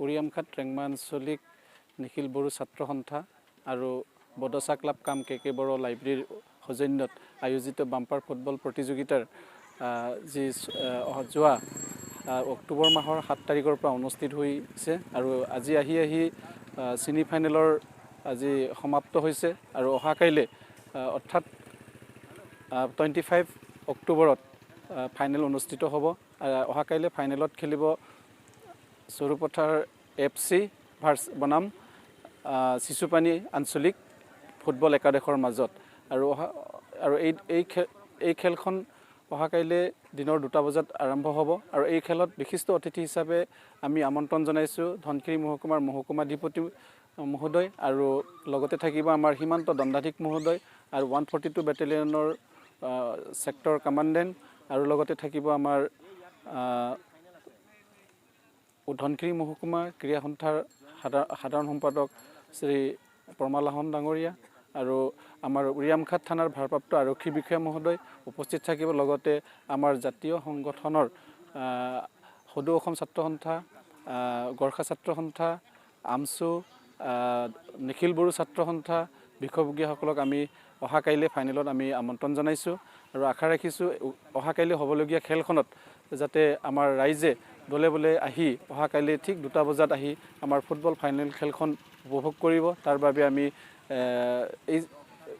উৰিয়ামঘাট ৰেংমা আঞ্চলিক নিখিল বড়ো ছাত্ৰ সন্থা আৰু বডোসা ক্লাব কাম কে বড়ো লাইব্ৰেৰীৰ সৌজন্যত আয়োজিত বাম্পাৰ ফুটবল প্ৰতিযোগিতাৰ যি যোৱা অক্টোবৰ মাহৰ 7 তাৰিখৰ পৰা অনুষ্ঠিত হৈছে আৰু আজি আহি ছেমি ফাইনেলৰ আজি সমাপ্ত হৈছে আৰু অহাকাইলৈ অৰ্থাৎ 25 অক্টোবৰত ফাইনেল অনুষ্ঠিত হ'ব। অহাকাইলৈ ফাইনেলত খেলিব চৰুপথাৰ FC বনাম শিশুপানী আঞ্চলিক ফুটবল একাদশৰ মাজত আৰু এই খেলখন অহাকাইলৈ দিনৰ 2টা বজাত আৰম্ভ হ'ব আৰু এই খেলত বিশিষ্ট অতিথি হিচাপে আমি আমন্ত্ৰণ জনাইছোঁ ধনশিৰি মহকুমাৰ মহকুমাধিপতি মহোদয় আৰু লগতে থাকিব আমাৰ সীমান্ত দণ্ডাধীশ মহোদয় আৰু 142 বেটেলিয়নৰ সেক্টৰ কমাণ্ডেণ্ট আৰু লগতে থাকিব আমাৰ ধনশিৰি মহকুমা ক্ৰীড়া সন্থাৰ সাধাৰণ সম্পাদক শ্ৰী প্ৰমালাহন ডাঙৰীয়া আৰু আমাৰ উৰিয়ামঘাট থানাৰ ভাৰপ্ৰাপ্ত আৰক্ষী বিষয়া মহোদয় উপস্থিত থাকিব। লগতে আমাৰ জাতীয় সংগঠনৰ সদৌ অসম ছাত্ৰ সন্থা, গৰ্খা ছাত্ৰ সন্থা, আমছু, নিখিল বড়ো ছাত্ৰ সন্থা বিষয়ববীয়াসকলক আমি অহাকাইলৈ ফাইনেলত আমি আমন্ত্ৰণ জনাইছোঁ আৰু আশা ৰাখিছোঁ অহাকাইলৈ হ'বলগীয়া খেলখনত যাতে আমাৰ ৰাইজে দলে বলে আহি অহাকাইলৈ ঠিক 2টা বজাত আহি আমাৰ ফুটবল ফাইনেল খেলখন উপভোগ কৰিব। তাৰ বাবে আমি এই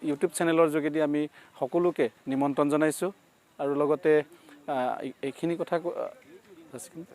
ইউটিউব চেনেলৰ যোগেদি আমি সকলোকে নিমন্ত্ৰণ জনাইছোঁ আৰু লগতে এইখিনি কথা